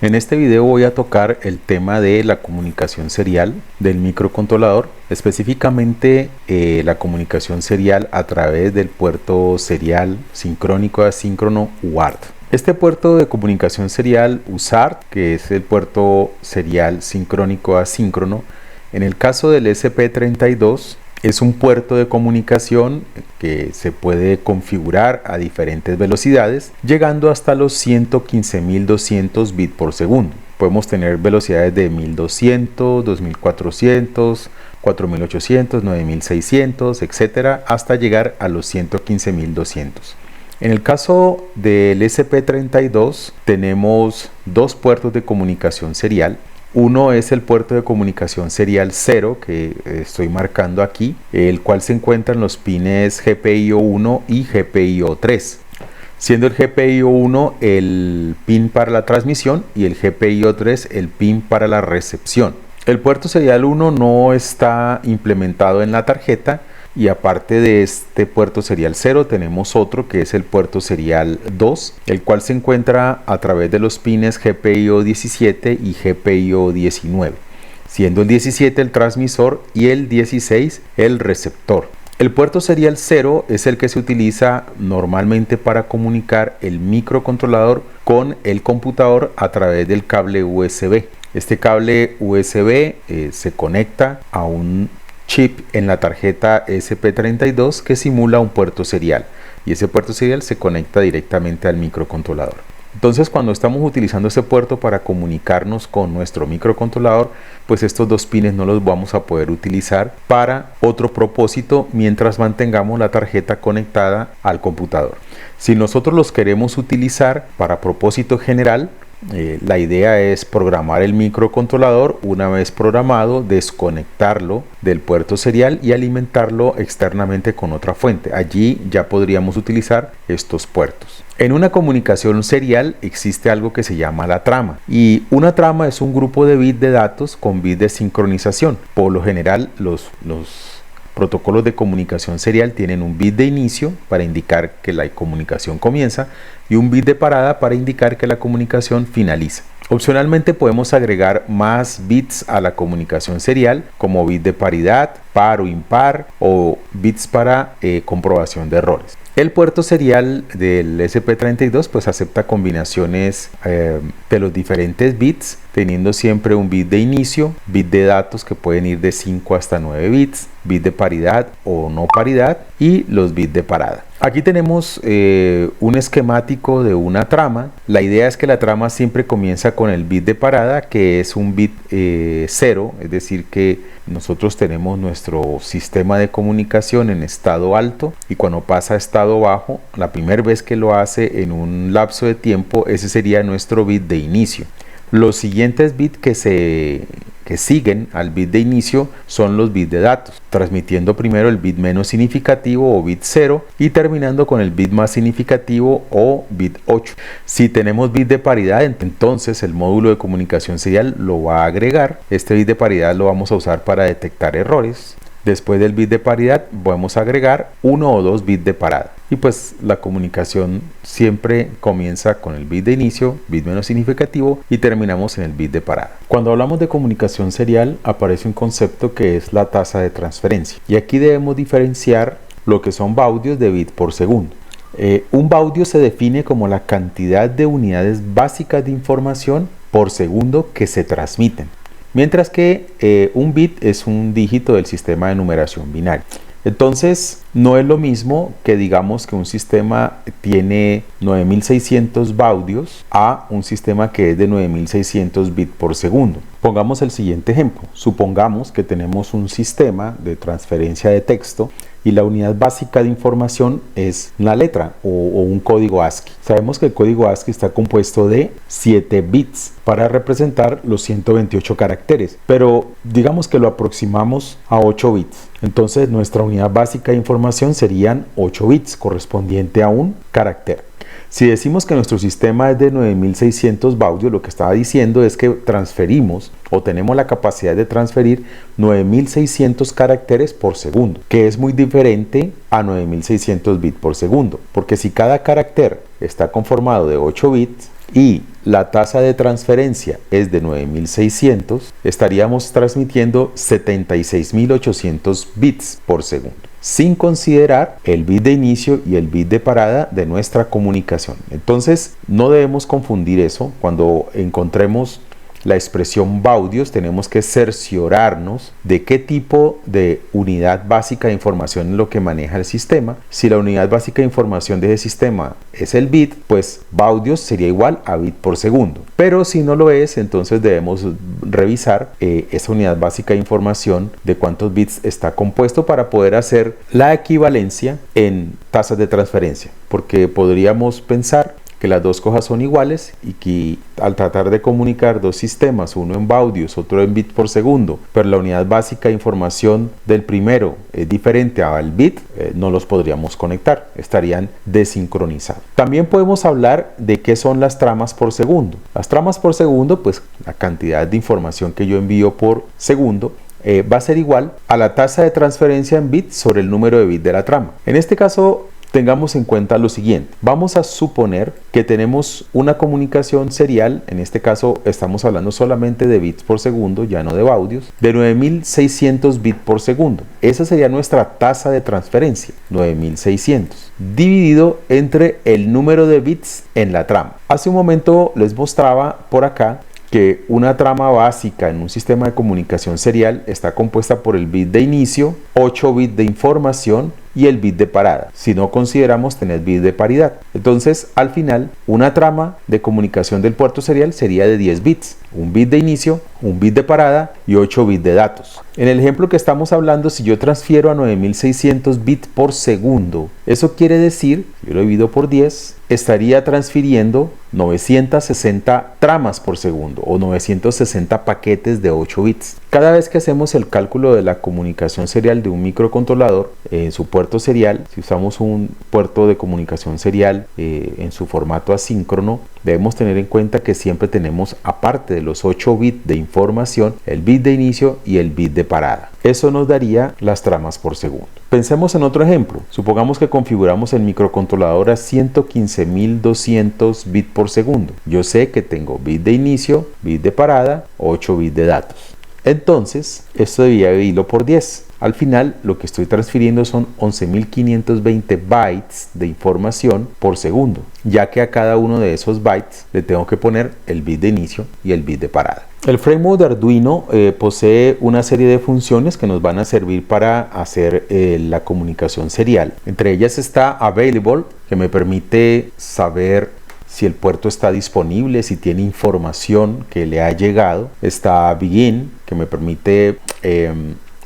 En este video voy a tocar el tema de la comunicación serial del microcontrolador, específicamente la comunicación serial a través del puerto serial sincrónico asíncrono UART. Este puerto de comunicación serial USART, que es el puerto serial sincrónico asíncrono, en el caso del SP32 es un puerto de comunicación que se puede configurar a diferentes velocidades, llegando hasta los 115.200 bits por segundo. Podemos tener velocidades de 1200, 2400, 4800, 9600, etcétera, hasta llegar a los 115.200. En el caso del SP32 tenemos dos puertos de comunicación serial. Uno es el puerto de comunicación serial 0 que estoy marcando aquí, el cual se encuentra en los pines GPIO 1 y GPIO 3, siendo el GPIO 1 el pin para la transmisión y el GPIO 3 el pin para la recepción. El puerto serial 1 no está implementado en la tarjeta, y aparte de este puerto serial 0 tenemos otro que es el puerto serial 2, el cual se encuentra a través de los pines GPIO 17 y GPIO 19, siendo el 17 el transmisor y el 16 el receptor. El puerto serial 0 es el que se utiliza normalmente para comunicar el microcontrolador con el computador a través del cable USB. Este cable USB se conecta a un chip en la tarjeta SP32 que simula un puerto serial, y ese puerto serial se conecta directamente al microcontrolador. Entonces, cuando estamos utilizando ese puerto para comunicarnos con nuestro microcontrolador, pues estos dos pines no los vamos a poder utilizar para otro propósito mientras mantengamos la tarjeta conectada al computador. Si nosotros los queremos utilizar para propósito general, la idea es programar el microcontrolador. Una vez programado, desconectarlo del puerto serial y alimentarlo externamente con otra fuente. Allí ya podríamos utilizar estos puertos. En una comunicación serial existe algo que se llama la trama, y una trama es un grupo de bits de datos con bits de sincronización. Por lo general los protocolos de comunicación serial tienen un bit de inicio para indicar que la comunicación comienza y un bit de parada para indicar que la comunicación finaliza. Opcionalmente podemos agregar más bits a la comunicación serial, como bit de paridad, par o impar, o bits para comprobación de errores. El puerto serial del SP32 pues acepta combinaciones de los diferentes bits, teniendo siempre un bit de inicio, bit de datos que pueden ir de 5 hasta 9 bits, bit de paridad o no paridad y los bits de parada. Aquí tenemos un esquemático de una trama. La idea es que la trama siempre comienza con el bit de parada, que es un bit 0, es decir que nosotros tenemos nuestro sistema de comunicación en estado alto, y cuando pasa a estado bajo, la primera vez que lo hace en un lapso de tiempo, ese sería nuestro bit de inicio. Los siguientes bits que siguen al bit de inicio son los bits de datos, transmitiendo primero el bit menos significativo o bit 0 y terminando con el bit más significativo o bit 8. Si tenemos bit de paridad, entonces el módulo de comunicación serial lo va a agregar. Este bit de paridad lo vamos a usar para detectar errores. Después del bit de paridad podemos agregar uno o dos bits de parada, y pues la comunicación siempre comienza con el bit de inicio, bit menos significativo, y terminamos en el bit de parada. Cuando hablamos de comunicación serial aparece un concepto que es la tasa de transferencia, y aquí debemos diferenciar lo que son baudios de bit por segundo. Un baudio se define como la cantidad de unidades básicas de información por segundo que se transmiten, mientras que un bit es un dígito del sistema de numeración binaria. Entonces, no es lo mismo que digamos que un sistema tiene 9600 baudios a un sistema que es de 9600 bits por segundo. Pongamos el siguiente ejemplo. Supongamos que tenemos un sistema de transferencia de texto y la unidad básica de información es una letra o un código ASCII. Sabemos que el código ASCII está compuesto de 7 bits para representar los 128 caracteres, pero digamos que lo aproximamos a 8 bits. Entonces nuestra unidad básica de información serían 8 bits correspondiente a un carácter. Si decimos que nuestro sistema es de 9600 baudios, lo que estaba diciendo es que transferimos o tenemos la capacidad de transferir 9600 caracteres por segundo, que es muy diferente a 9600 bits por segundo, porque si cada carácter está conformado de 8 bits y la tasa de transferencia es de 9600, estaríamos transmitiendo 76800 bits por segundo, sin considerar el bit de inicio y el bit de parada de nuestra comunicación. Entonces, no debemos confundir eso. Cuando encontremos la expresión baudios, tenemos que cerciorarnos de qué tipo de unidad básica de información es lo que maneja el sistema. Si la unidad básica de información de ese sistema es el bit, pues baudios sería igual a bit por segundo. Pero si no lo es, entonces debemos revisar esa unidad básica de información de cuántos bits está compuesto para poder hacer la equivalencia en tasas de transferencia, porque podríamos pensar que las dos cosas son iguales y que al tratar de comunicar dos sistemas, uno en baudios, otro en bit por segundo, pero la unidad básica de información del primero es diferente al bit, no los podríamos conectar, estarían desincronizados. También podemos hablar de qué son las tramas por segundo. Las tramas por segundo, pues la cantidad de información que yo envío por segundo, va a ser igual a la tasa de transferencia en bits sobre el número de bits de la trama. En este caso, tengamos en cuenta lo siguiente. Vamos a suponer que tenemos una comunicación serial, en este caso estamos hablando solamente de bits por segundo, ya no de baudios, de 9600 bits por segundo. Esa sería nuestra tasa de transferencia, 9600, dividido entre el número de bits en la trama. Hace un momento les mostraba por acá que una trama básica en un sistema de comunicación serial está compuesta por el bit de inicio, 8 bits de información y el bit de parada, si no consideramos tener bit de paridad. Entonces, al final, una trama de comunicación del puerto serial sería de 10 bits, un bit de inicio, un bit de parada y 8 bits de datos. En el ejemplo que estamos hablando, si yo transfiero a 9600 bits por segundo, eso quiere decir, yo lo divido por 10, estaría transfiriendo 960 tramas por segundo o 960 paquetes de 8 bits. Cada vez que hacemos el cálculo de la comunicación serial de un microcontrolador en su puerto serial, si usamos un puerto de comunicación serial en su formato asíncrono, debemos tener en cuenta que siempre tenemos, aparte de los 8 bits de información, el bit de inicio y el bit de parada. Eso nos daría las tramas por segundo. Pensemos en otro ejemplo. Supongamos que configuramos el microcontrolador a 115.200 bits por segundo. Yo sé que tengo bit de inicio, bit de parada, 8 bits de datos. Entonces, esto debía dividirlo por 10. Al final, lo que estoy transfiriendo son 11.520 bytes de información por segundo, ya que a cada uno de esos bytes le tengo que poner el bit de inicio y el bit de parada. El framework de Arduino posee una serie de funciones que nos van a servir para hacer la comunicación serial. Entre ellas está Available, que me permite saber si el puerto está disponible, si tiene información que le ha llegado. Está Begin, que me permite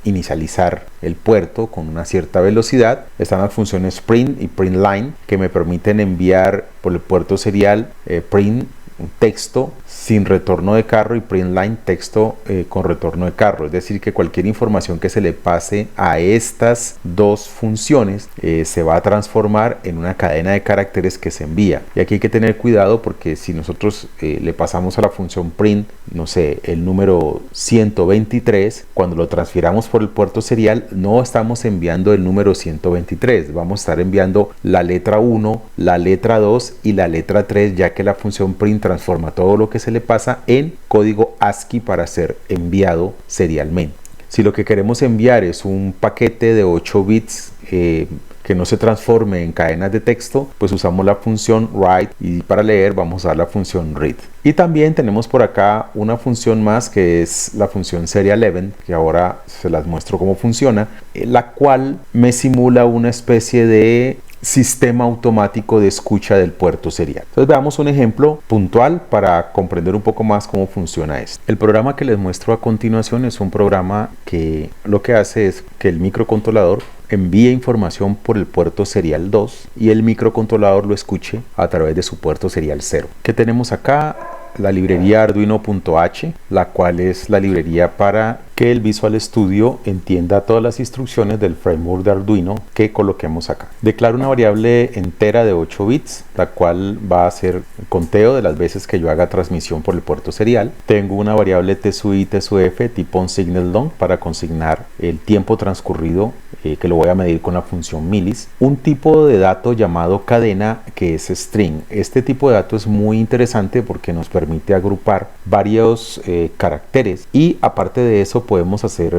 inicializar el puerto con una cierta velocidad. Están las funciones print y print line, que me permiten enviar por el puerto serial print un texto sin retorno de carro y print line texto con retorno de carro. Es decir, que cualquier información que se le pase a estas dos funciones se va a transformar en una cadena de caracteres que se envía. Y aquí hay que tener cuidado, porque si nosotros le pasamos a la función print, no sé, el número 123, cuando lo transfiramos por el puerto serial, no estamos enviando el número 123, vamos a estar enviando la letra 1, la letra 2 y la letra 3, ya que la función print transforma todo lo que se le pasa en código ASCII para ser enviado serialmente. Si lo que queremos enviar es un paquete de 8 bits que no se transforme en cadenas de texto, pues usamos la función write, y para leer vamos a usar la función read. Y también tenemos por acá una función más, que es la función serial event, que ahora se las muestro cómo funciona, la cual me simula una especie de sistema automático de escucha del puerto serial. Entonces veamos un ejemplo puntual para comprender un poco más cómo funciona esto. El programa que les muestro a continuación es un programa que lo que hace es que el microcontrolador envíe información por el puerto serial 2 y el microcontrolador lo escuche a través de su puerto serial 0. ¿Qué tenemos acá? La librería arduino.h, la cual es la librería para que el Visual Studio entienda todas las instrucciones del framework de Arduino que coloquemos acá. Declaro una variable entera de 8 bits, la cual va a hacer el conteo de las veces que yo haga transmisión por el puerto serial. Tengo una variable tsui y tsuf tipo onSignalLong para consignar el tiempo transcurrido que lo voy a medir con la función milis, un tipo de dato llamado cadena que es string. Este tipo de dato es muy interesante porque nos permite agrupar varios caracteres, y aparte de eso podemos hacer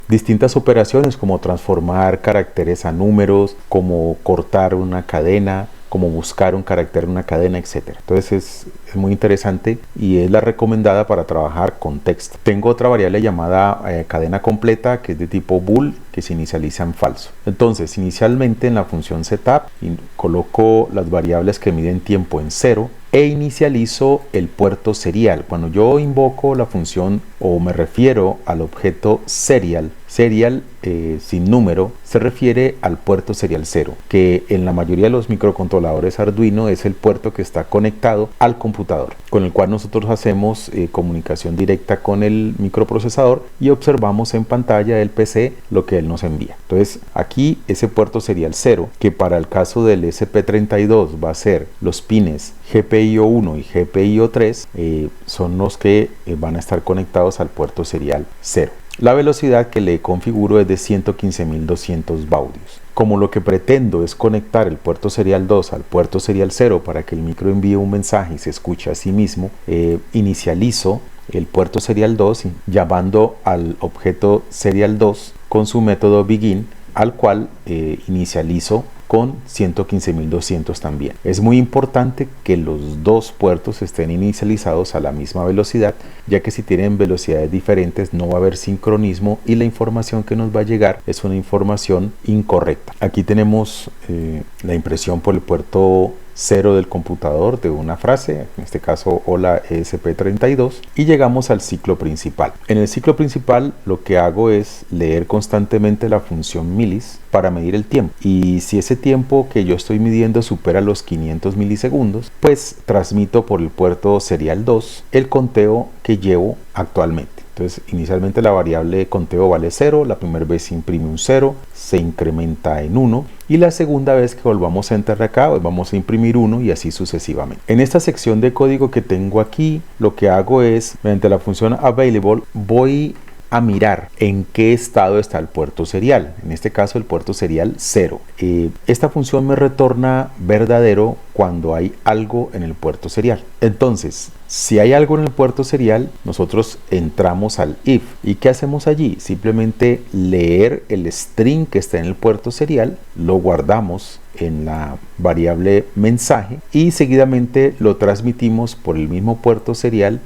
distintas operaciones como transformar caracteres a números, como cortar una cadena, como buscar un carácter en una cadena, etcétera. Entonces es muy interesante y es la recomendada para trabajar con texto. Tengo otra variable llamada cadena completa, que es de tipo bool, que se inicializa en falso. Entonces inicialmente en la función setup coloco las variables que miden tiempo en 0 e inicializo el puerto serial. Cuando yo invoco la función o me refiero al objeto serial sin número, se refiere al puerto serial 0, que en la mayoría de los microcontroladores Arduino es el puerto que está conectado al computador, con el cual nosotros hacemos comunicación directa con el microprocesador y observamos en pantalla del PC lo que él nos envía. Entonces aquí ese puerto serial 0, que para el caso del SP32 va a ser los pines GPIO 1 y GPIO 3, son los que van a estar conectados al puerto serial 0. La velocidad que le configuro es de 115.200 baudios. Como lo que pretendo es conectar el puerto serial 2 al puerto serial 0 para que el micro envíe un mensaje y se escuche a sí mismo, inicializo el puerto serial 2 llamando al objeto serial 2 con su método begin, al cual inicializo con 115.200 también. Es muy importante que los dos puertos estén inicializados a la misma velocidad, ya que si tienen velocidades diferentes no va a haber sincronismo y la información que nos va a llegar es una información incorrecta. Aquí tenemos la impresión por el puerto 0 del computador de una frase, en este caso hola ESP32, y llegamos al ciclo principal. En el ciclo principal lo que hago es leer constantemente la función milis para medir el tiempo, y si ese tiempo que yo estoy midiendo supera los 500 milisegundos, pues transmito por el puerto serial 2 el conteo que llevo actualmente. Entonces inicialmente la variable de conteo vale 0, la primera vez se imprime un 0, se incrementa en 1 y la segunda vez que volvamos a enter acá pues vamos a imprimir 1 y así sucesivamente. En esta sección de código que tengo aquí, lo que hago es, mediante la función available, voy a mirar en qué estado está el puerto serial, en este caso el puerto serial 0. Esta función me retorna verdadero cuando hay algo en el puerto serial. Entonces, si hay algo en el puerto serial, nosotros entramos al if. ¿Y qué hacemos allí? Simplemente leer el string que está en el puerto serial, lo guardamos en la variable mensaje y seguidamente lo transmitimos por el mismo puerto serial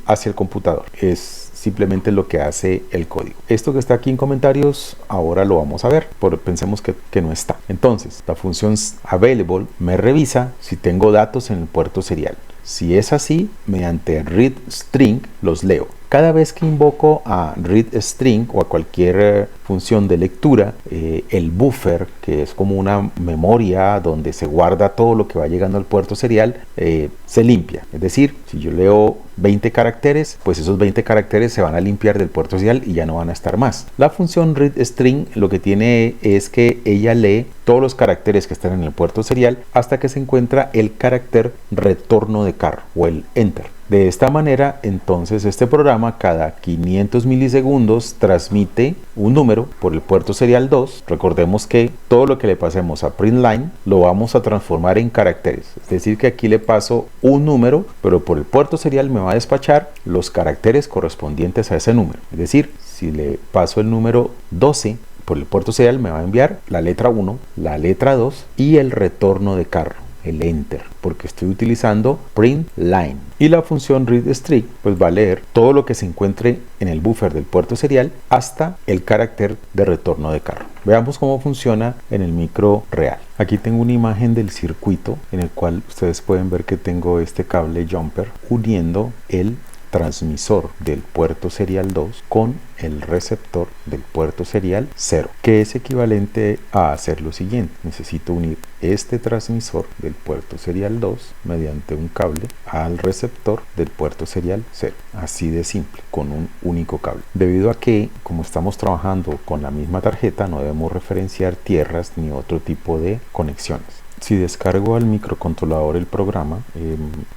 hacia el computador. Es simplemente lo que hace el código. Esto que está aquí en comentarios ahora lo vamos a ver, pero pensemos que no está. Entonces la función available me revisa si tengo datos en el puerto serial. Si es así, mediante readString los leo. Cada vez que invoco a readString o a cualquier función de lectura, el buffer, que es como una memoria donde se guarda todo lo que va llegando al puerto serial, se limpia. Es decir, si yo leo 20 caracteres, pues esos 20 caracteres se van a limpiar del puerto serial y ya no van a estar más. La función readString lo que tiene es que ella lee todos los caracteres que están en el puerto serial hasta que se encuentra el carácter retorno de carro o el enter. De esta manera, entonces, este programa cada 500 milisegundos transmite un número por el puerto serial 2. Recordemos que todo lo que le pasemos a printline lo vamos a transformar en caracteres. Es decir, que aquí le paso un número, pero por el puerto serial me va a despachar los caracteres correspondientes a ese número. Es decir, si le paso el número 12, por el puerto serial me va a enviar la letra 1, la letra 2 y el retorno de carro, el enter, porque estoy utilizando print line. Y la función readString pues va a leer todo lo que se encuentre en el buffer del puerto serial hasta el carácter de retorno de carro. Veamos cómo funciona en el micro real. Aquí tengo una imagen del circuito en el cual ustedes pueden ver que tengo este cable jumper uniendo el transmisor del puerto serial 2 con el receptor del puerto serial 0, que es equivalente a hacer lo siguiente. Necesito unir este transmisor del puerto serial 2 mediante un cable al receptor del puerto serial 0, así de simple, con un único cable. Debido a que, como estamos trabajando con la misma tarjeta, no debemos referenciar tierras ni otro tipo de conexiones. Si descargo al microcontrolador el programa,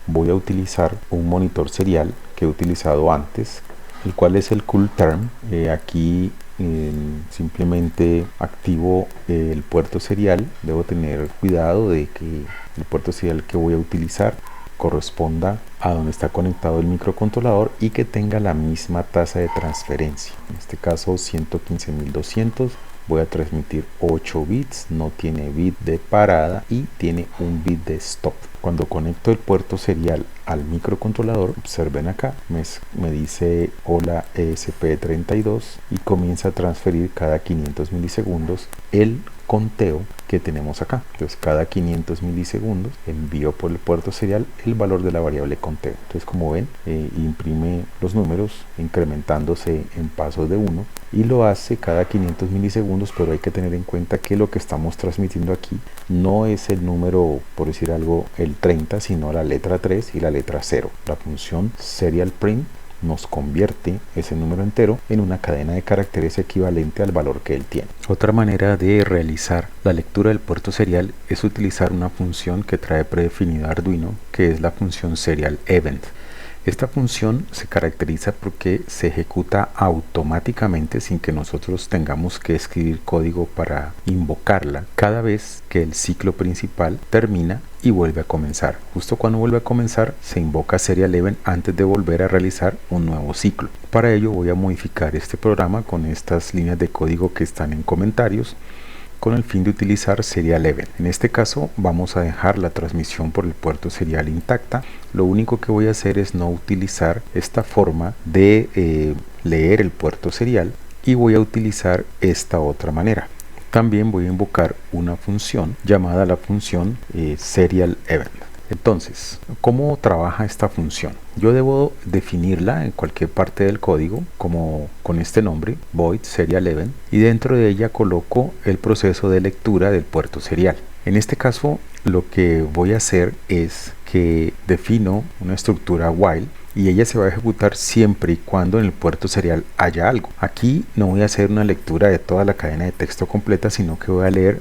voy a utilizar un monitor serial que he utilizado antes, el cual es el CoolTerm. Aquí simplemente activo el puerto serial. Debo tener cuidado de que el puerto serial que voy a utilizar corresponda a donde está conectado el microcontrolador y que tenga la misma tasa de transferencia. En este caso 115.200. Voy a transmitir 8 bits, no tiene bit de parada y tiene un bit de stop. Cuando conecto el puerto serial al microcontrolador, observen acá, me dice hola ESP32 y comienza a transferir cada 500 milisegundos el conteo que tenemos acá. Entonces cada 500 milisegundos envío por el puerto serial el valor de la variable conteo. Entonces, como ven, imprime los números incrementándose en pasos de 1 y lo hace cada 500 milisegundos, pero hay que tener en cuenta que lo que estamos transmitiendo aquí no es el número, por decir algo, el 30, sino la letra 3 y la letra 0. La función serial print nos convierte ese número entero en una cadena de caracteres equivalente al valor que él tiene. Otra manera de realizar la lectura del puerto serial es utilizar una función que trae predefinido Arduino, que es la función serial event. Esta función se caracteriza porque se ejecuta automáticamente sin que nosotros tengamos que escribir código para invocarla cada vez que el ciclo principal termina y vuelve a comenzar. Justo cuando vuelve a comenzar se invoca serial event antes de volver a realizar un nuevo ciclo. Para ello voy a modificar este programa con estas líneas de código que están en comentarios, con el fin de utilizar serial event. En este caso vamos a dejar la transmisión por el puerto serial intacta. Lo único que voy a hacer es no utilizar esta forma de leer el puerto serial y voy a utilizar esta otra manera. También voy a invocar una función llamada la función serial event. Entonces, ¿cómo trabaja esta función? Yo debo definirla en cualquier parte del código como con este nombre, void serial event, y dentro de ella coloco el proceso de lectura del puerto serial. En este caso, lo que voy a hacer es que defino una estructura while y ella se va a ejecutar siempre y cuando en el puerto serial haya algo. Aquí no voy a hacer una lectura de toda la cadena de texto completa, sino que voy a leer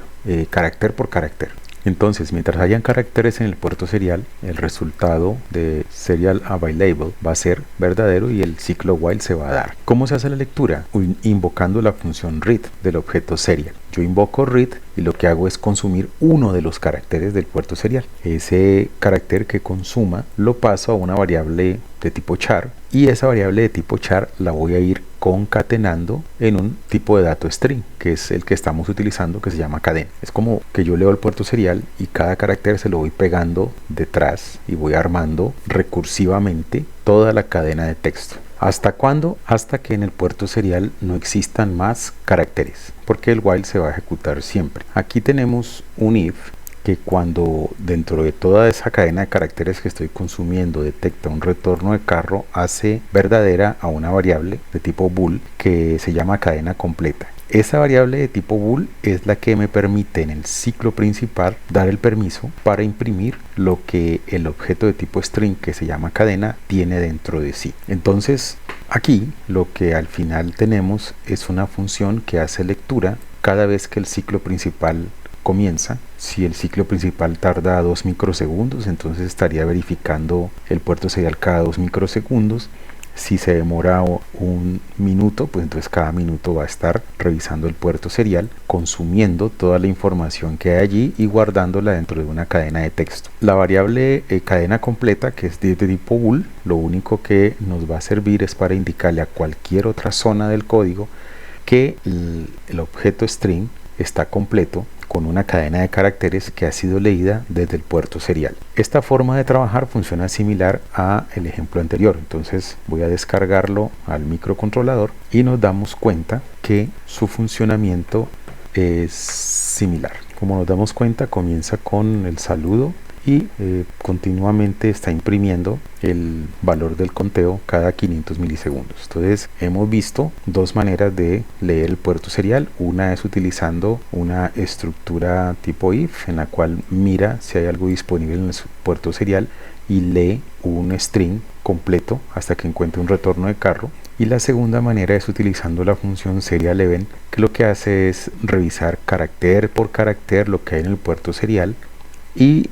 carácter por carácter. Entonces, mientras hayan caracteres en el puerto serial, el resultado de serial available va a ser verdadero y el ciclo while se va a dar. ¿Cómo se hace la lectura? Invocando la función read del objeto serial. Yo invoco read y lo que hago es consumir uno de los caracteres del puerto serial. Ese carácter que consuma lo paso a una variable de tipo char y esa variable de tipo char la voy a ir concatenando en un tipo de dato string, que es el que estamos utilizando, que se llama cadena. Es como que yo leo el puerto serial y cada carácter se lo voy pegando detrás y voy armando recursivamente toda la cadena de texto. ¿Hasta cuándo? Hasta que en el puerto serial no existan más caracteres, porque el while se va a ejecutar siempre. Aquí tenemos un if que cuando dentro de toda esa cadena de caracteres que estoy consumiendo detecta un retorno de carro, hace verdadera a una variable de tipo bool que se llama cadena completa. Esa variable de tipo bool es la que me permite en el ciclo principal dar el permiso para imprimir lo que el objeto de tipo string que se llama cadena tiene dentro de sí. Entonces aquí lo que al final tenemos es una función que hace lectura cada vez que el ciclo principal comienza. Si el ciclo principal tarda 2 microsegundos, entonces estaría verificando el puerto serial cada 2 microsegundos. Si se demora un minuto, pues entonces cada minuto va a estar revisando el puerto serial, consumiendo toda la información que hay allí y guardándola dentro de una cadena de texto. La variable cadena completa, que es de tipo bool, lo único que nos va a servir es para indicarle a cualquier otra zona del código que el objeto string está completo con una cadena de caracteres que ha sido leída desde el puerto serial. Esta forma de trabajar funciona similar a el ejemplo anterior. Entonces voy a descargarlo al microcontrolador y nos damos cuenta que su funcionamiento es similar. Como nos damos cuenta, comienza con el saludo y continuamente está imprimiendo el valor del conteo cada 500 milisegundos. Entonces hemos visto dos maneras de leer el puerto serial. Una es utilizando una estructura tipo if, en la cual mira si hay algo disponible en el puerto serial y lee un string completo hasta que encuentre un retorno de carro. Y la segunda manera es utilizando la función serial event, que lo que hace es revisar carácter por carácter lo que hay en el puerto serial y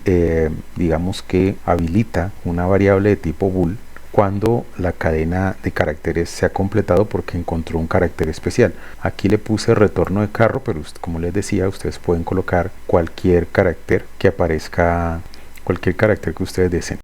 digamos que habilita una variable de tipo bool cuando la cadena de caracteres se ha completado porque encontró un carácter especial. Aquí le puse retorno de carro, pero como les decía, ustedes pueden colocar cualquier carácter que aparezca, cualquier carácter que ustedes deseen.